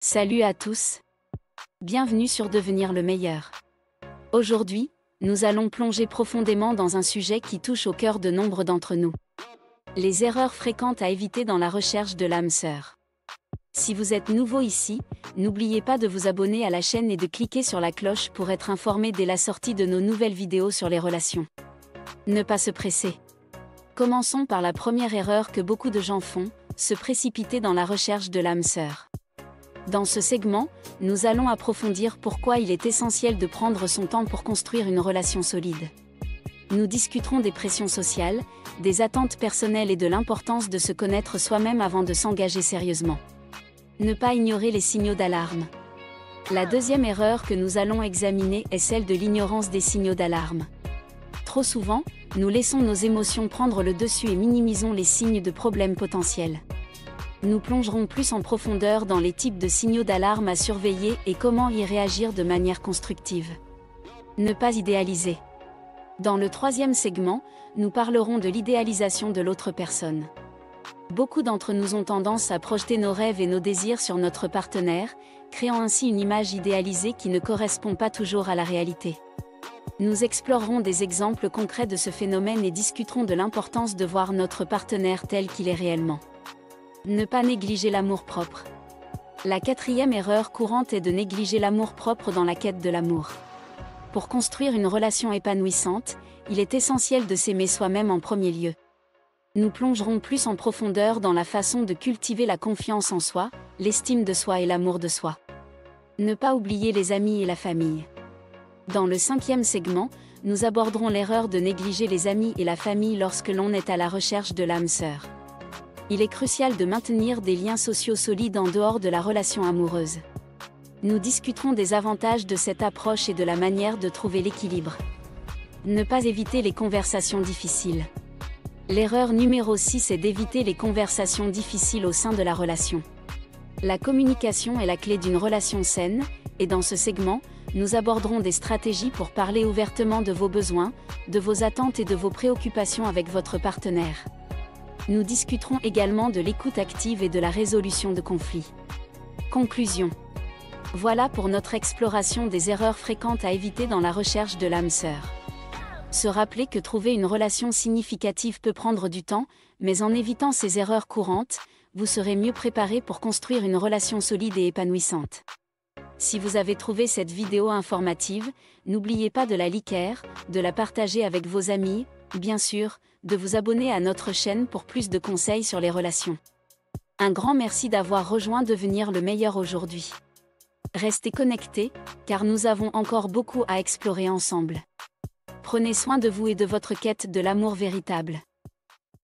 Salut à tous. Bienvenue sur Devenir le meilleur. Aujourd'hui, nous allons plonger profondément dans un sujet qui touche au cœur de nombre d'entre nous. Les erreurs fréquentes à éviter dans la recherche de l'âme sœur. Si vous êtes nouveau ici, n'oubliez pas de vous abonner à la chaîne et de cliquer sur la cloche pour être informé dès la sortie de nos nouvelles vidéos sur les relations. Ne pas se presser. Commençons par la première erreur que beaucoup de gens font, se précipiter dans la recherche de l'âme sœur. Dans ce segment, nous allons approfondir pourquoi il est essentiel de prendre son temps pour construire une relation solide. Nous discuterons des pressions sociales, des attentes personnelles et de l'importance de se connaître soi-même avant de s'engager sérieusement. Ne pas ignorer les signaux d'alarme. La deuxième erreur que nous allons examiner est celle de l'ignorance des signaux d'alarme. Trop souvent, nous laissons nos émotions prendre le dessus et minimisons les signes de problèmes potentiels. Nous plongerons plus en profondeur dans les types de signaux d'alarme à surveiller et comment y réagir de manière constructive. Ne pas idéaliser. Dans le troisième segment, nous parlerons de l'idéalisation de l'autre personne. Beaucoup d'entre nous ont tendance à projeter nos rêves et nos désirs sur notre partenaire, créant ainsi une image idéalisée qui ne correspond pas toujours à la réalité. Nous explorerons des exemples concrets de ce phénomène et discuterons de l'importance de voir notre partenaire tel qu'il est réellement. Ne pas négliger l'amour-propre. La quatrième erreur courante est de négliger l'amour-propre dans la quête de l'amour. Pour construire une relation épanouissante, il est essentiel de s'aimer soi-même en premier lieu. Nous plongerons plus en profondeur dans la façon de cultiver la confiance en soi, l'estime de soi et l'amour de soi. Ne pas oublier les amis et la famille. Dans le cinquième segment, nous aborderons l'erreur de négliger les amis et la famille lorsque l'on est à la recherche de l'âme sœur. Il est crucial de maintenir des liens sociaux solides en dehors de la relation amoureuse. Nous discuterons des avantages de cette approche et de la manière de trouver l'équilibre. Ne pas éviter les conversations difficiles. L'erreur numéro 6 est d'éviter les conversations difficiles au sein de la relation. La communication est la clé d'une relation saine, et dans ce segment, nous aborderons des stratégies pour parler ouvertement de vos besoins, de vos attentes et de vos préoccupations avec votre partenaire. Nous discuterons également de l'écoute active et de la résolution de conflits. Conclusion. Voilà pour notre exploration des erreurs fréquentes à éviter dans la recherche de l'âme sœur. Se rappeler que trouver une relation significative peut prendre du temps, mais en évitant ces erreurs courantes, vous serez mieux préparé pour construire une relation solide et épanouissante. Si vous avez trouvé cette vidéo informative, n'oubliez pas de la liker, de la partager avec vos amis, bien sûr, de vous abonner à notre chaîne pour plus de conseils sur les relations. Un grand merci d'avoir rejoint Devenir le meilleur aujourd'hui. Restez connectés, car nous avons encore beaucoup à explorer ensemble. Prenez soin de vous et de votre quête de l'amour véritable.